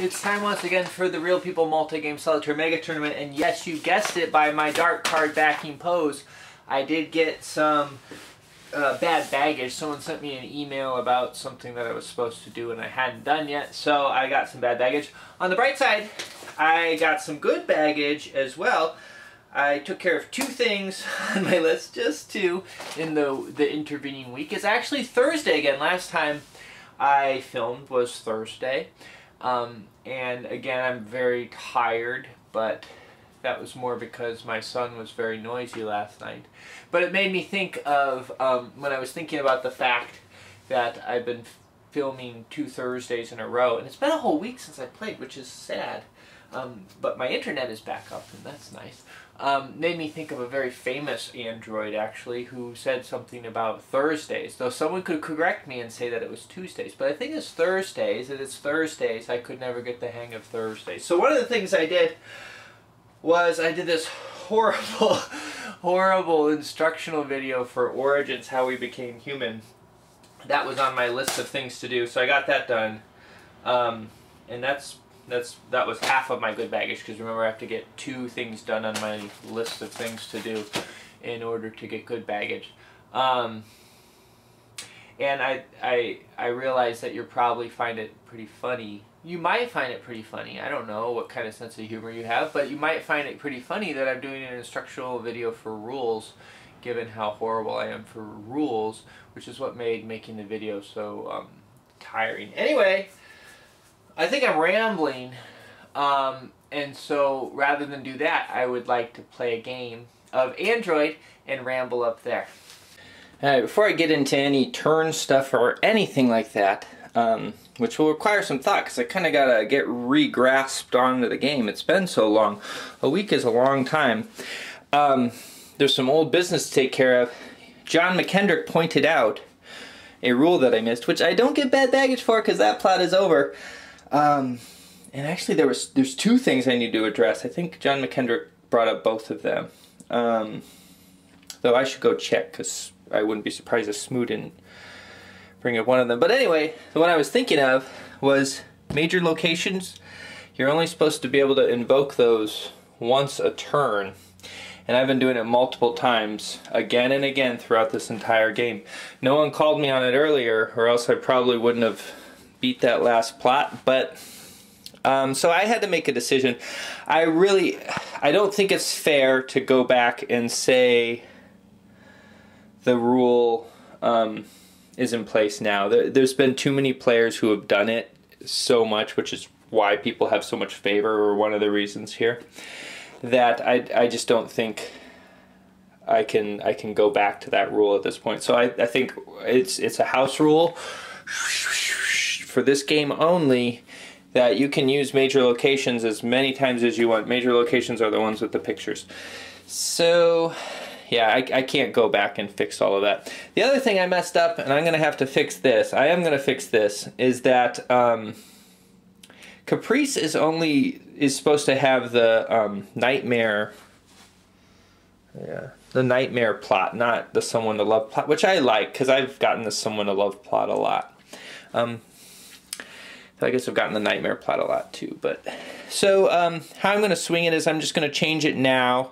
It's time once again for the Real People Multi-Game Solitaire Mega Tournament, and yes, you guessed it by my dark card backing pose. I did get some bad baggage. Someone sent me an email about something that I was supposed to do and I hadn't done yet, so I got some bad baggage. On the bright side, I got some good baggage as well. I took care of 2 things on my list, just 2, in the intervening week. It's actually Thursday again. Last time I filmed was Thursday. And again, I'm very tired, but that was more because my son was very noisy last night. But it made me think of when I was thinking about the fact that I've been filming 2 Thursdays in a row, and it's been a whole week since I played, which is sad. But my internet is back up, and that's nice. Made me think of a very famous android, actually, who said something about Thursdays. Though someone could correct me and say that it was Tuesdays. But I think it's Thursdays, and it's Thursdays. I could never get the hang of Thursdays. So one of the things I did was I did this horrible, horrible instructional video for Origins, How We Became Human. That was on my list of things to do, so I got that done. And that was half of my good baggage, because remember I have to get 2 things done on my list of things to do in order to get good baggage. And I realize that you'll probably find it pretty funny. You might find it pretty funny. I don't know what kind of sense of humor you have, but you might find it pretty funny that I'm doing an instructional video for rules, given how horrible I am for rules, which is what made making the video so tiring. Anyway, I think I'm rambling, and so rather than do that, I would like to play a game of Android and ramble up there. Alright, before I get into any turn stuff or anything like that, which will require some thought, because I kind of got to get re-grasped onto the game. It's been so long. A week is a long time. There's some old business to take care of. John McKendrick pointed out a rule that I missed, which I don't get bad baggage for because that plot is over. And actually there's 2 things I need to address. I think John McKendrick brought up both of them. Though I should go check, because I wouldn't be surprised if Smoo didn't bring up one of them. But anyway, the one I was thinking of was major locations. You're only supposed to be able to invoke those once a turn. And I've been doing it multiple times, again and again, throughout this entire game. No one called me on it earlier, or else I probably wouldn't have beat that last plot. But so I had to make a decision. I don't think it's fair to go back and say the rule is in place now. There's been too many players who have done it so much, which is why people have so much favor, or one of the reasons here, that I just don't think I can go back to that rule at this point. So I think it's a house rule for this game only, that you can use major locations as many times as you want. Major locations are the ones with the pictures. So yeah, I can't go back and fix all of that. The other thing I messed up, and I'm going to have to fix this, I am going to fix this, is that Caprice is supposed to have the nightmare, the nightmare plot, not the someone to love plot, which I like, because I've gotten the someone to love plot a lot. I guess I've gotten the nightmare plot a lot too. But so how I'm going to swing it is I'm just going to change it now,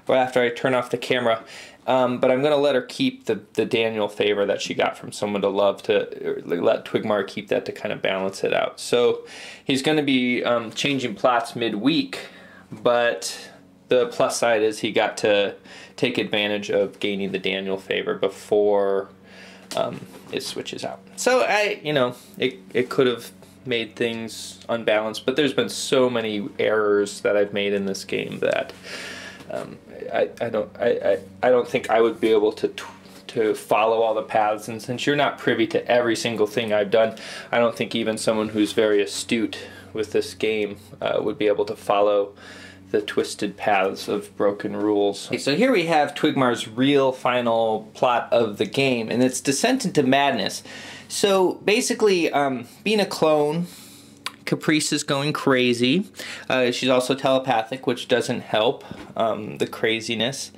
or after I turn off the camera. But I'm going to let her keep the Daniel favor that she got from someone to love, to let Twigmar keep that to kind of balance it out. So he's going to be changing plots midweek, but the plus side is he got to take advantage of gaining the Daniel favor before it switches out. So it could have made things unbalanced, but there's been so many errors that I've made in this game that I don't think I would be able to follow all the paths, and since you're not privy to every single thing I've done, I don't think even someone who's very astute with this game would be able to follow the twisted paths of broken rules. Okay, so here we have Twigmar's real final plot of the game, and it's Descent into Madness. So basically, being a clone, Caprice is going crazy. She's also telepathic, which doesn't help the craziness.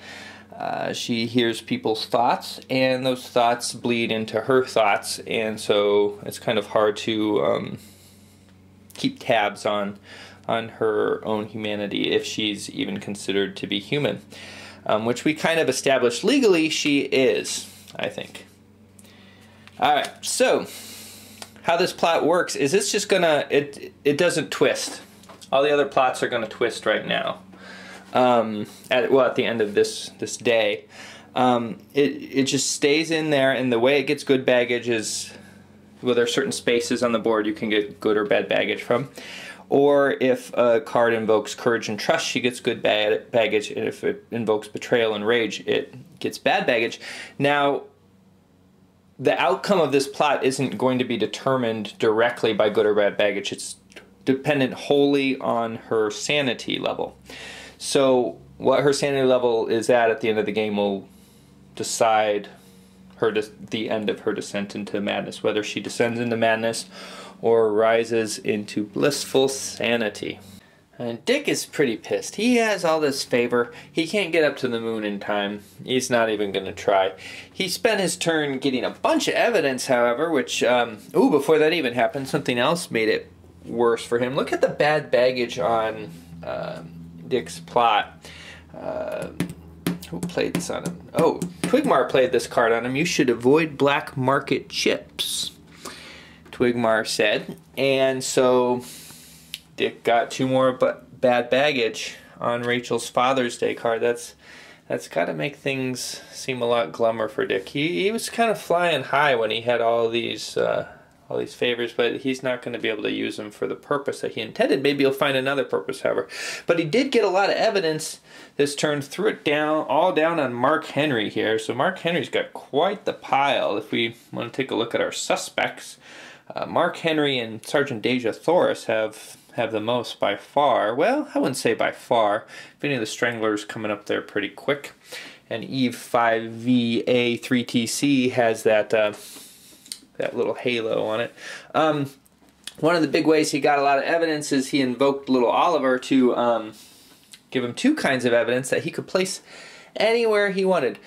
She hears people's thoughts, and those thoughts bleed into her thoughts, and so it's kind of hard to keep tabs on her own humanity, if she's even considered to be human, which we kind of established legally she is, I think. Alright, so how this plot works is it's just gonna, it doesn't twist. All the other plots are gonna twist right now. At the end of this day. It just stays in there, and the way it gets good baggage is, well, there are certain spaces on the board you can get good or bad baggage from. Or if a card invokes Courage and Trust, she gets good baggage, and if it invokes Betrayal and Rage, it gets bad baggage. Now, the outcome of this plot isn't going to be determined directly by good or bad baggage. It's dependent wholly on her sanity level. So what her sanity level is at the end of the game will decide the end of her descent into madness, whether she descends into madness or rises into blissful sanity. And Dick is pretty pissed. He has all this favor. He can't get up to the moon in time. He's not even going to try. He spent his turn getting a bunch of evidence, however, which, before that even happened, something else made it worse for him. Look at the bad baggage on Dick's plot. Who played this on him? Oh, Twigmar played this card on him. You should avoid black market chips, Twigmar said. And so Dick got 2 more bad baggage on Rachel's Father's Day card. That's got to make things seem a lot glummer for Dick. He was kind of flying high when he had all these favors, but he's not going to be able to use them for the purpose that he intended. Maybe he'll find another purpose, however. But he did get a lot of evidence this turn, threw it all down on Mark Henry here. So Mark Henry's got quite the pile. If we want to take a look at our suspects, Mark Henry and Sergeant Deja Thoris have the most by far. Well, I wouldn't say by far. Vinny of the Strangler's coming up there pretty quick. And Eve 5VA3TC has that little halo on it. One of the big ways he got a lot of evidence is he invoked little Oliver to give him 2 kinds of evidence that he could place anywhere he wanted.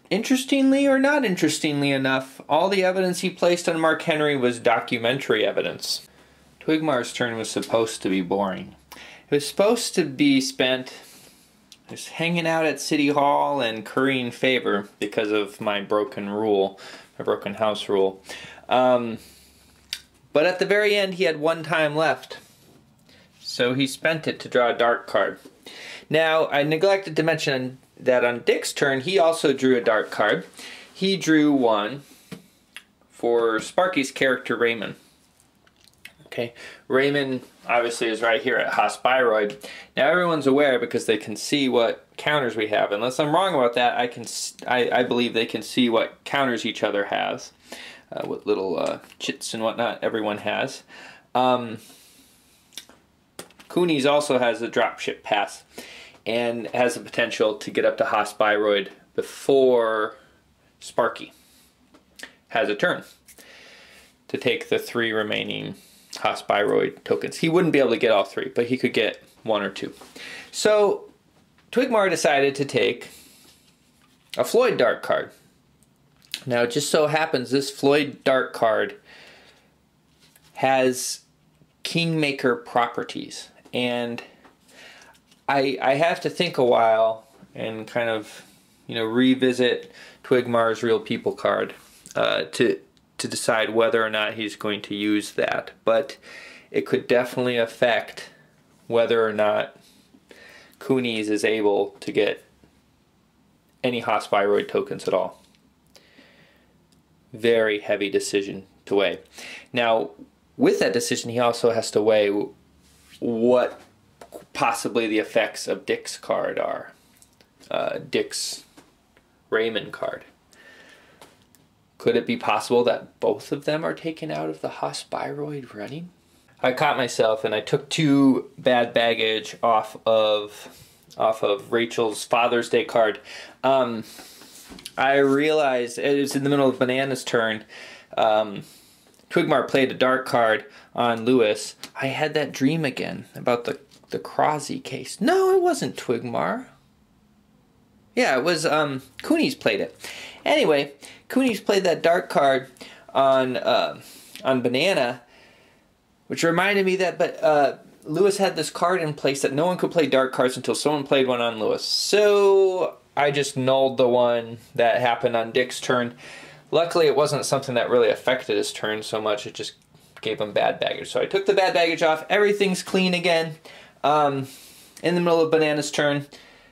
Interestingly or not interestingly enough, all the evidence he placed on Mark Henry was documentary evidence. Twigmar's turn was supposed to be boring. It was supposed to be spent just hanging out at City Hall and currying favor because of my broken rule. A broken house rule. But at the very end he had 1 time left, so he spent it to draw a dark card. Now, I neglected to mention that on Dick's turn he also drew a dark card. He drew one for Sparky's character Raymond. Okay, Raymond obviously is right here at Hospiroid. Now everyone's aware because they can see what counters we have. Unless I'm wrong about that, I believe they can see what counters each other has, what little chits and whatnot everyone has. Coonies also has a dropship pass and has the potential to get up to Hospiroid before Sparky has a turn to take the 3 remaining Hospiroid tokens. He wouldn't be able to get all 3, but he could get 1 or 2. So Twigmar decided to take a Floyd Dark card. Now it just so happens this Floyd Dark card has Kingmaker properties, and I have to think a while and kind of revisit Twigmar's Real People card to decide whether or not he's going to use that. But it could definitely affect whether or not Coonies is able to get any Hospiroid tokens at all. Very heavy decision to weigh. Now, with that decision, he also has to weigh what possibly the effects of Dick's card are. Dick's Raymond card. Could it be possible that both of them are taken out of the Hospiroid running? I caught myself and I took 2 bad baggage off of Rachel's Father's Day card. I realized it was in the middle of Banana's turn. Twigmar played a dark card on Lewis. I had that dream again about the Crosby case. No, it wasn't Twigmar. Yeah, it was Coonies played it. Anyway, Coonies played that dark card on Banana, Which reminded me that, Lewis had this card in place that no one could play dark cards until someone played one on Lewis. So I just nulled the one that happened on Dick's turn. Luckily, it wasn't something that really affected his turn so much. It just gave him bad baggage. So I took the bad baggage off. Everything's clean again. In the middle of Banana's turn,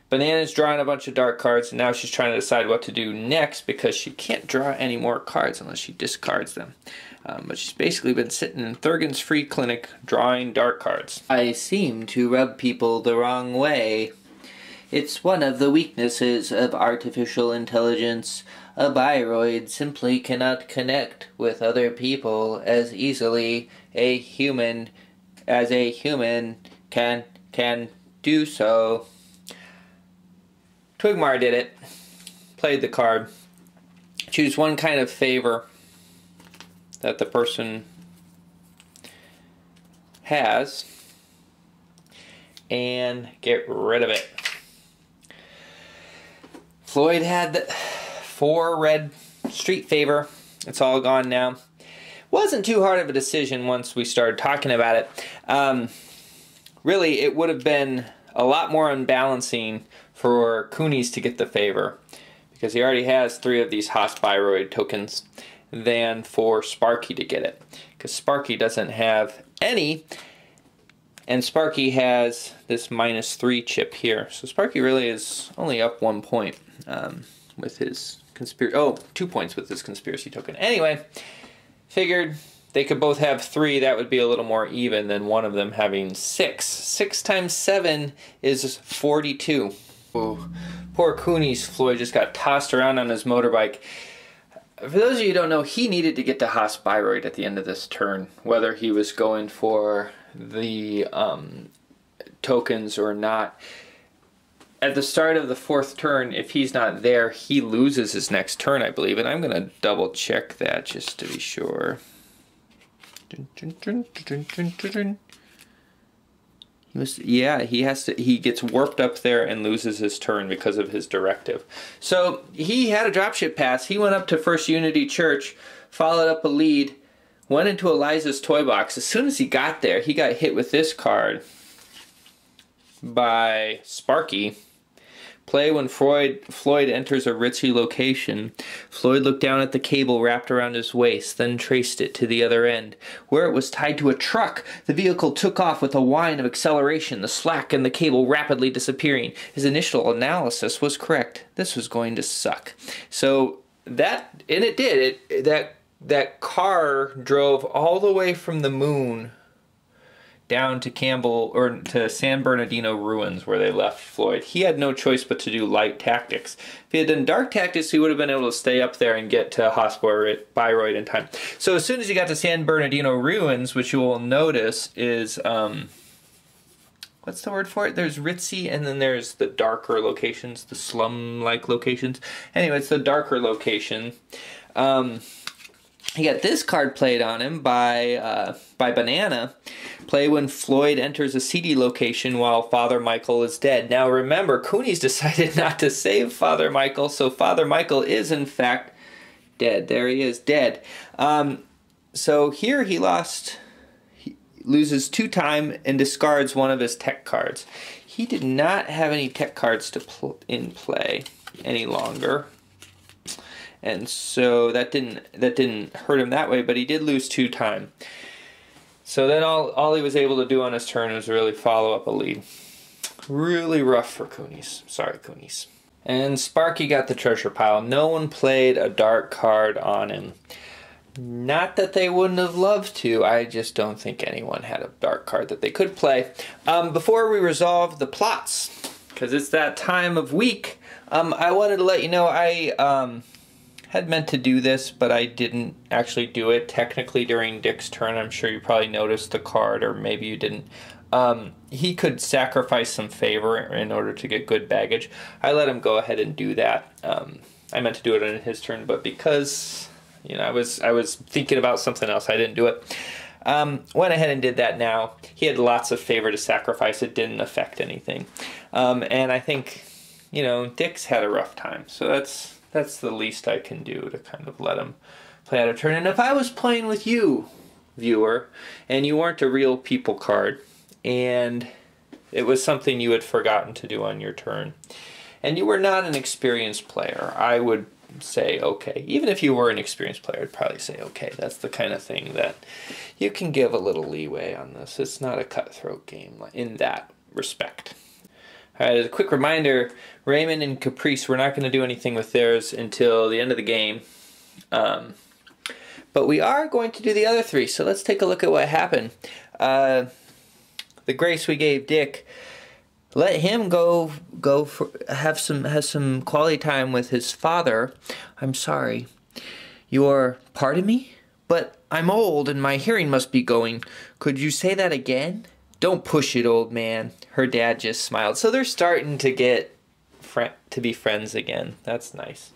Banana's drawing a bunch of dark cards, and now she's trying to decide what to do next because she can't draw any more cards unless she discards them. But she's basically been sitting in Thurgan's free clinic drawing dark cards. I seem to rub people the wrong way. It's one of the weaknesses of artificial intelligence. A biroid simply cannot connect with other people as easily as a human can do so. Twigmar did it. Played the card. Choose one kind of favor that the person has and get rid of it. Floyd had 4 red street favor. It's all gone now. Wasn't too hard of a decision once we started talking about it. Really, it would have been a lot more unbalancing for Coonies to get the favor, because he already has 3 of these Hospiroid tokens, than for Sparky to get it, because Sparky doesn't have any, and Sparky has this -3 chip here. So Sparky really is only up 1 point with his 2 points with his conspiracy token. Anyway, figured they could both have 3. That would be a little more even than one of them having 6. 6 times 7 is 42. Oh, poor Coonies. Floyd just got tossed around on his motorbike. For those of you who don't know, he needed to get to Hospiroid at the end of this turn, whether he was going for the tokens or not. At the start of the 4th turn, if he's not there, he loses his next turn, I believe. And I'm going to double check that just to be sure. He gets warped up there and loses his turn because of his directive. So he had a dropship pass. He went up to First Unity Church, followed up a lead, went into Eliza's toy box. As soon as he got there, he got hit with this card by Sparky. Play when Floyd enters a ritzy location. Floyd looked down at the cable wrapped around his waist, then traced it to the other end. Where it was tied to a truck, the vehicle took off with a whine of acceleration, the slack in the cable rapidly disappearing. His initial analysis was correct. This was going to suck. So that, and it did. That car drove all the way from the moon down to to San Bernardino ruins where they left Floyd. He had no choice but to do light tactics. If he had done dark tactics, he would have been able to stay up there and get to Hospiroid in time. So as soon as he got to San Bernardino ruins, which you will notice is, what's the word for it? There's ritzy, and then there's the darker locations, the slum-like locations. Anyway, it's the darker location. He got this card played on him by Banana. Play when Floyd enters a seedy location while Father Michael is dead. Now remember, Coonies decided not to save Father Michael, so Father Michael is in fact dead. There he is, dead. So here he loses 2 time and discards one of his tech cards. He did not have any tech cards in play any longer. And so that didn't hurt him that way, but he did lose 2 time. So then all he was able to do on his turn was really follow up a lead. Really rough for Coonies. Sorry, Coonies. And Sparky got the treasure pile. No one played a dark card on him. Not that they wouldn't have loved to. I just don't think anyone had a dark card that they could play. Before we resolve the plots, because it's that time of week, I wanted to let you know I had meant to do this, but I didn't actually do it technically during Dick's turn. I'm sure you probably noticed the card, or maybe you didn't. He could sacrifice some favor in order to get good baggage. I let him go ahead and do that. I meant to do it on his turn, but because I was thinking about something else, I didn't do it. Went ahead and did that now. He had lots of favor to sacrifice. It didn't affect anything. And I think, Dick's had a rough time, so that's the least I can do to kind of let him play out a turn. And if I was playing with you, viewer, and you weren't a real people card, and it was something you had forgotten to do on your turn, and you were not an experienced player, I would say okay. Even if you were an experienced player, I'd probably say okay. That's the kind of thing that you can give a little leeway on this. It's not a cutthroat game in that respect. All right, as a quick reminder, Raymond and Caprice, we're not going to do anything with theirs until the end of the game. But we are going to do the other three, so let's take a look at what happened. The grace we gave Dick, let him have some quality time with his father. I'm sorry. Pardon me? But I'm old and my hearing must be going. Could you say that again? Don't push it, old man. Her dad just smiled. So they're starting to get to be friends again. That's nice.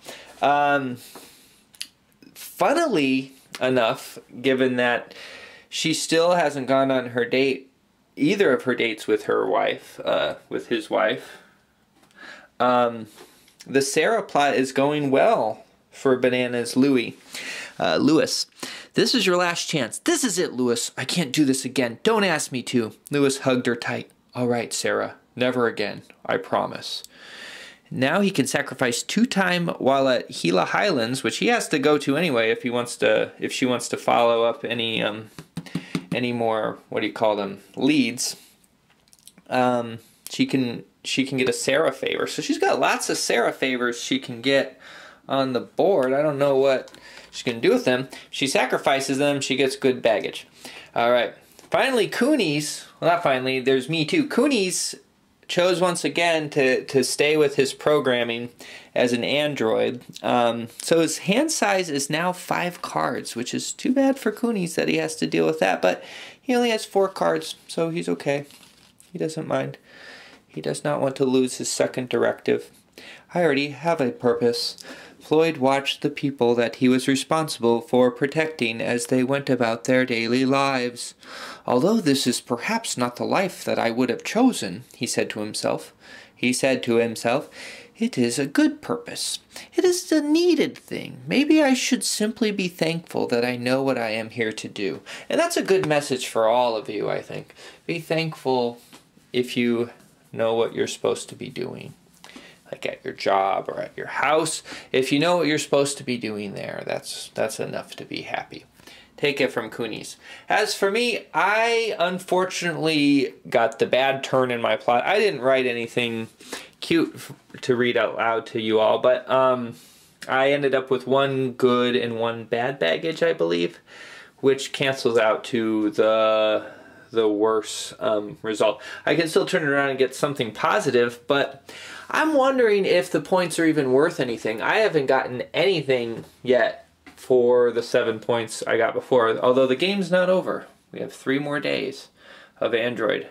Funnily enough, given that she still hasn't gone on her date, either of her dates with her wife, with his wife, the Sarah plot is going well for Bananas Louis. Lewis, this is your last chance. This is it, Lewis. I can't do this again. Don't ask me to. Lewis hugged her tight. All right, Sarah. Never again. I promise. Now he can sacrifice 2 time while at Gila Highlands, which he has to go to anyway if she wants to follow up any more, what do you call them, leads. She can get a Sarah favor. So she's got lots of Sarah favors she can get on the board. I don't know what she's going to do with them. She sacrifices them, she gets good baggage. All right. Finally, Coonies, well, not finally, there's me too. Coonies chose once again to stay with his programming as an android. So his hand size is now 5 cards, which is too bad for Coonies that he has to deal with that. But he only has 4 cards, so he's okay. He doesn't mind. He does not want to lose his second directive. I already have a purpose. Floyd watched the people that he was responsible for protecting as they went about their daily lives. Although this is perhaps not the life that I would have chosen, he said to himself. It is a good purpose. It is a needed thing. Maybe I should simply be thankful that I know what I am here to do. And that's a good message for all of you, I think. Be thankful if you know what you're supposed to be doing. Like at your job or at your house. If you know what you're supposed to be doing there, that's enough to be happy. Take it from Coonies. As for me, I unfortunately got the bad turn in my plot. I didn't write anything cute to read out loud to you all, but I ended up with 1 good and 1 bad baggage, I believe, which cancels out to the worse result. I can still turn it around and get something positive, but I'm wondering if the points are even worth anything. I haven't gotten anything yet for the 7 points I got before, although the game's not over. We have 3 more days of Android.